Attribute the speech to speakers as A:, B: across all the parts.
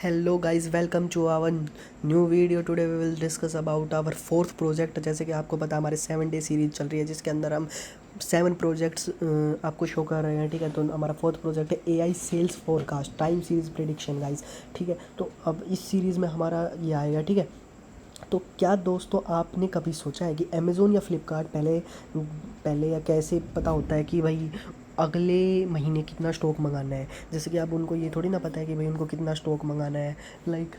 A: Hello guys, welcome to our new video. Today we will discuss about our fourth project. जैसे कि आपको पता है हमारे 7 डे सीरीज चल रही है जिसके अंदर हम 7 प्रोजेक्ट्स आपको शो कर रहे हैं। ठीक है, तो हमारा फोर्थ प्रोजेक्ट है AI sales forecast time series prediction guys. ठीक है, तो अब इस सीरीज़ में हमारा ये आएगा। ठीक है, तो क्या दोस्तों आपने कभी सोचा है कि अमेज़ोन या फ्लिपकार्ट पहले पहले या कैसे पता होता है कि भाई अगले महीने कितना स्टॉक मंगाना है। जैसे कि अब उनको ये थोड़ी ना पता है कि भाई उनको कितना स्टॉक मंगाना है, लाइक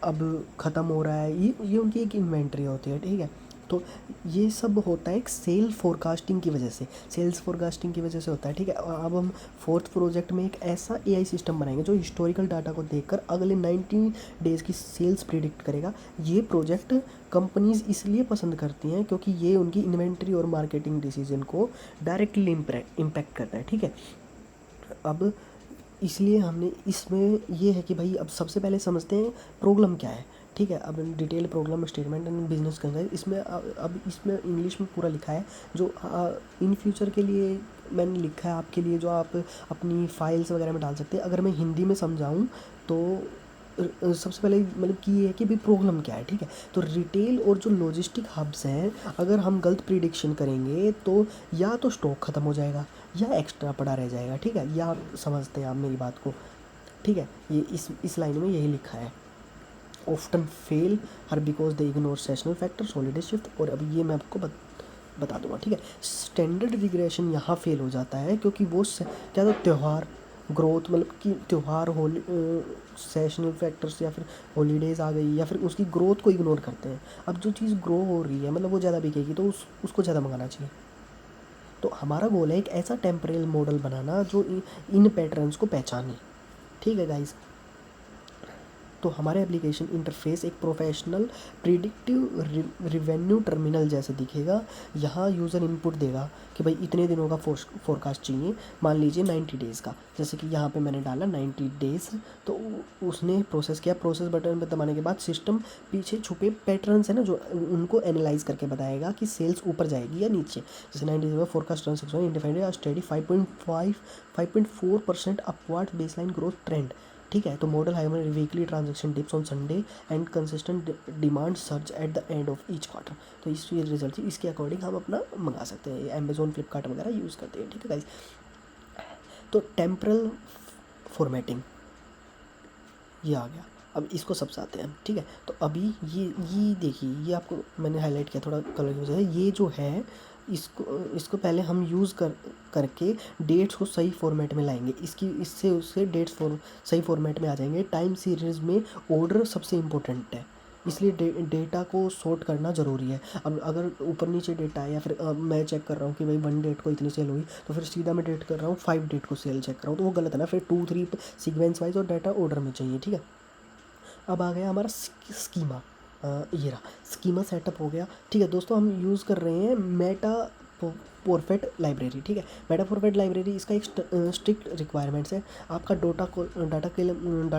A: अब ख़त्म हो रहा है। ये उनकी एक इन्वेंट्री होती है। ठीक है, तो ये सब होता है एक सेल्स फोरकास्टिंग की वजह से होता है। ठीक है, और अब हम फोर्थ प्रोजेक्ट में एक ऐसा एआई सिस्टम बनाएंगे जो हिस्टोरिकल डाटा को देखकर अगले 90 डेज़ की सेल्स प्रिडिक्ट करेगा। ये प्रोजेक्ट कंपनीज इसलिए पसंद करती हैं क्योंकि ये उनकी इन्वेंट्री और मार्केटिंग डिसीजन को डायरेक्टली इम्पैक्ट करता है। ठीक है, अब इसलिए हमने इसमें ये है कि भाई अब सबसे पहले समझते हैं प्रॉब्लम क्या है। ठीक है, अब detail problem statement and business concept इसमें अब इसमें इंग्लिश में पूरा लिखा है जो इन फ्यूचर के लिए मैंने लिखा है आपके लिए, जो आप अपनी फाइल्स वगैरह में डाल सकते हैं। अगर मैं हिंदी में समझाऊँ तो सबसे पहले मतलब कि ये है कि भाई प्रॉब्लम क्या है। ठीक है, तो रिटेल और जो लॉजिस्टिक हब्स हैं, अगर हम गलत प्रिडिक्शन करेंगे तो या तो स्टॉक ख़त्म हो जाएगा या एक्स्ट्रा पड़ा रह जाएगा। ठीक है, या आप समझते हैं आप मेरी बात को। ठीक है, ये इस लाइन में यही लिखा है, often fail her because they ignore sessional factor holiday shift. और अभी ये मैं आपको बता दूंगा। ठीक है, स्टैंडर्ड रिग्रेशन यहाँ फेल हो जाता है क्योंकि वो क्या तो त्यौहार ग्रोथ, मतलब कि त्यौहार होली सेशनल फैक्टर्स या फिर हॉलीडेज़ आ गई या फिर उसकी ग्रोथ को इग्नोर करते हैं। अब जो चीज़ ग्रो हो रही है मतलब वो ज़्यादा बिकेगी तो उसको ज़्यादा मंगाना चाहिए। तो हमारा गोल है एक ऐसा टेम्परेल मॉडल बनाना जो इन पैटर्न्स को पहचाने। ठीक है गाइस, तो हमारे एप्लीकेशन इंटरफेस एक प्रोफेशनल प्रिडिक्टिव रिवेन्यू टर्मिनल जैसे दिखेगा। यहाँ यूज़र इनपुट देगा कि भाई इतने दिनों का फोरकास्ट चाहिए, मान लीजिए 90 डेज़ का। जैसे कि यहाँ पे मैंने डाला 90 डेज़, तो उसने प्रोसेस किया। प्रोसेस बटन पर दबाने के बाद सिस्टम पीछे छुपे पैटर्न्स है ना जो उनको एनालाइज करके बताएगा कि सेल्स ऊपर जाएगी या नीचे। जैसे 90 डेज में forecast transaction identified study 5.4% upward baseline growth trend. ठीक है, तो model higher weekly transaction dips on Sunday and consistent demand search at the end of each quarter. तो इस रिजल्ट इसके अकॉर्डिंग हम अपना मंगा सकते हैं, अमेजोन फ्लिपकार्ट वगैरह यूज़ करते हैं। ठीक है गाइस, तो टेम्परल फॉर्मेटिंग ये आ गया। अब इसको समझाते हैं हम। ठीक है, तो अभी ये देखिए, ये आपको मैंने हाईलाइट किया थोड़ा कलर की वजह से। ये जो है इसको पहले हम यूज़ करके डेट्स को सही फॉर्मेट में लाएंगे। इससे उससे डेट्स सही फॉर्मेट में आ जाएंगे। टाइम सीरीज़ में ऑर्डर सबसे इम्पोर्टेंट है, इसलिए डेटा को सॉर्ट करना ज़रूरी है। अब अगर ऊपर नीचे डेटा है या फिर मैं चेक कर रहा हूँ कि भाई 1 डेट को इतनी सेल हुई, तो फिर सीधा मैं डेट कर रहा हूँ 5 डेट को सेल चेक कर रहा हूँ, तो वो गलत है ना। फिर 2-3 सीक्वेंस वाइज और डाटा ऑर्डर में चाहिए। ठीक है, अब आ गया हमारा स्कीमा। ये रहा स्कीमा सेटअप हो गया। ठीक है दोस्तों, हम यूज़ कर रहे हैं मेटा परफेक्ट लाइब्रेरी। ठीक है, मेटा परफेक्ट लाइब्रेरी इसका एक स्ट्रिक्ट रिक्वायरमेंट्स है। आपका डाटा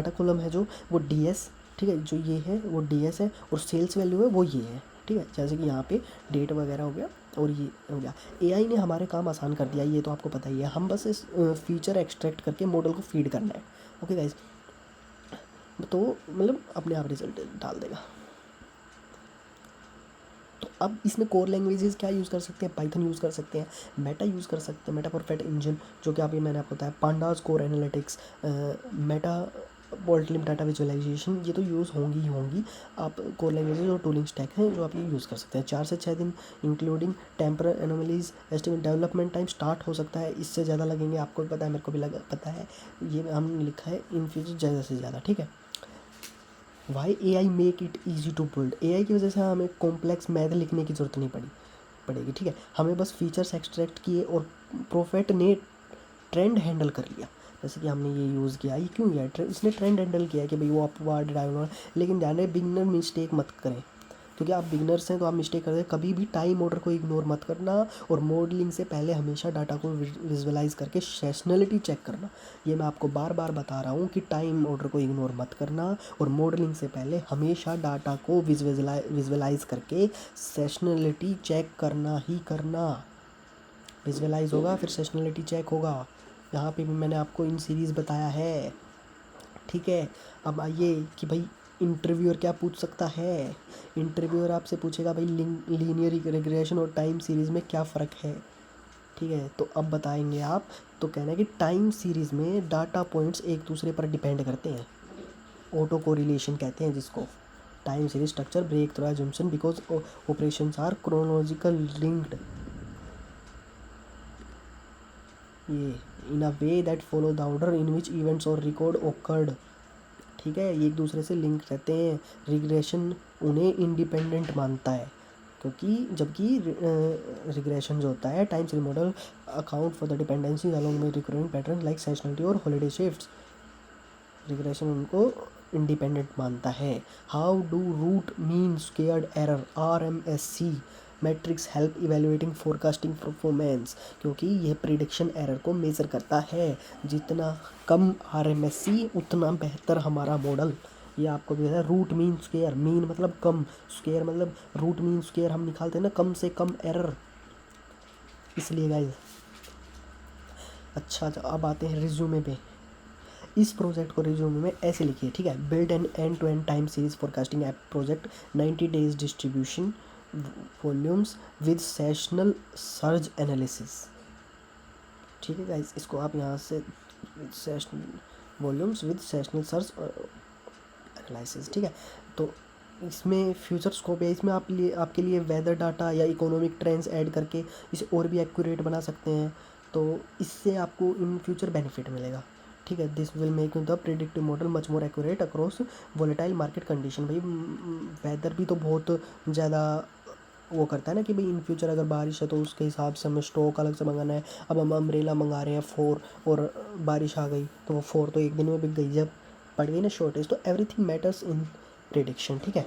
A: कॉलम है जो वो डीएस, ठीक है, जो ये है वो डीएस है, और सेल्स वैल्यू है वो ये है। ठीक है, जैसे कि यहाँ पे डेट वगैरह हो गया और ये हो गया। एआई ने हमारे काम आसान कर दिया, ये तो आपको पता ही है। हम बस इस फीचर एक्सट्रैक्ट करके मॉडल को फीड करना है। ओके गाइज, तो मतलब अपने आप रिजल्ट डाल देगा। तो अब इसमें कोर लैंग्वेजेस क्या यूज़ कर सकते हैं, पाइथन यूज़ कर सकते हैं, मेटा यूज़ कर सकते हैं, मेटा परफेक्ट इंजन जो कि अभी मैंने आपको बताया, pandas core analytics, matplotlib data visualisation, ये तो यूज़ होंगी ही होंगी। आप कोर लैंग्वेजेज और टूलिंग स्टैक हैं जो आप ये यूज़ कर सकते हैं। 4 से 6 दिन including temporal anomalies estimate. Development time start हो सकता है, इससे ज़्यादा लगेंगे, आपको भी पता है, मेरे को भी पता है। ये हमने लिखा है इन फ्यूचर ज़्यादा से ज़्यादा। ठीक है, why A I make it easy to build. A I की वजह से हमें कॉम्प्लेक्स मैथ लिखने की ज़रूरत नहीं पड़ेगी। ठीक है, हमें बस फीचर्स एक्सट्रैक्ट किए और प्रोफेट ने ट्रेंड हैंडल कर लिया। जैसे कि हमने ये यूज़ किया, ये क्यों किया, इसने ट्रेंड हैंडल किया कि भाई वो अपवर्ड डाउनवर्ड। लेकिन ध्यान रहे बिगनर मिस्टेक मत करें, क्योंकि आप बिगनर्स हैं तो आप मिस्टेक करते हैं। कभी भी टाइम ऑर्डर को इग्नोर मत करना, और मॉडलिंग से पहले हमेशा डाटा को विजुअलाइज करके सेशनलिटी चेक करना। ये मैं आपको बार बार बता रहा हूँ कि टाइम ऑर्डर को इग्नोर मत करना, और मॉडलिंग से पहले हमेशा डाटा को विजुअलाइज करके सेशनलिटी चेक करना ही करना। विजुअलाइज होगा फिर सेशनलिटी चेक होगा। यहाँ पे भी मैंने आपको इन सीरीज़ बताया है। ठीक है। अब आइए कि भाई इंटरव्यूअर क्या पूछ सकता है। इंटरव्यूअर आपसे पूछेगा भाई लीनियर रिग्रेशन और टाइम सीरीज़ में क्या फ़र्क है, ठीक है। तो अब बताएंगे आप। तो कहना है कि टाइम सीरीज़ में डाटा पॉइंट्स एक दूसरे पर डिपेंड करते हैं, ऑटो कोरिलेशन कहते हैं जिसको। Time series structure break through assumption because operations are chronological linked, ये in a way that follow the order in which events और रिकॉर्ड ओकर्ड, ठीक है। ये एक दूसरे से लिंक रहते हैं। रिग्रेशन उन्हें इंडिपेंडेंट मानता है, क्योंकि जबकि रिग्रेशन जो होता है time series model account for the dependency along में रिकरिंग पैटर्न लाइक सेशनलिटी और हॉलीडे शिफ्ट्स। रिग्रेशन उनको इंडिपेंडेंट मानता है। How do root mean squared error RMSE metrics help evaluating forecasting performance, क्योंकि यह प्रिडिक्शन एरर को मेज़र करता है। जितना कम RMSE उतना बेहतर हमारा मॉडल। ये आपको भी है। रूट मीन स्क्वेयर, मीन मतलब कम, स्क्वेयर मतलब रूट मीन स्क्वेयर हम निकालते हैं ना, कम से कम एरर, इसलिए गाइस। अच्छा अब आते हैं रिज्यूमे पे। इस प्रोजेक्ट को रिज्यूमे में ऐसे लिखिए, ठीक है। Build an end to end time series forecasting app project 90 days distribution volumes with seasonal surge analysis, ठीक है गाइस। इसको आप यहाँ से seasonal volumes with seasonal surge analysis, ठीक है। तो इसमें फ्यूचर स्कोप है, इसमें आपके लिए वेदर डाटा या इकोनॉमिक ट्रेंड्स ऐड करके इसे और भी एक्यूरेट बना सकते हैं। तो इससे आपको इन फ्यूचर बेनिफिट मिलेगा, ठीक है। This will make the predictive model much more accurate across volatile market condition. भाई वेदर भी तो बहुत ज़्यादा वो करता है ना कि भाई इन फ्यूचर अगर बारिश है तो उसके हिसाब से हमें स्टॉक अलग से मंगाना है। अब हम अम्ब्रेला मंगा रहे हैं 4 और बारिश आ गई तो वो 4 तो एक दिन में बिक गई, जब पड़ गई ना शॉर्टेज। तो एवरीथिंग मैटर्स इन प्रिडिक्शन, ठीक है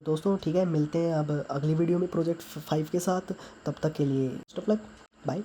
A: दोस्तों। ठीक है, मिलते हैं अब अगली वीडियो में प्रोजेक्ट 5 के साथ। तब तक के लिए बेस्ट ऑफ लक, बाय।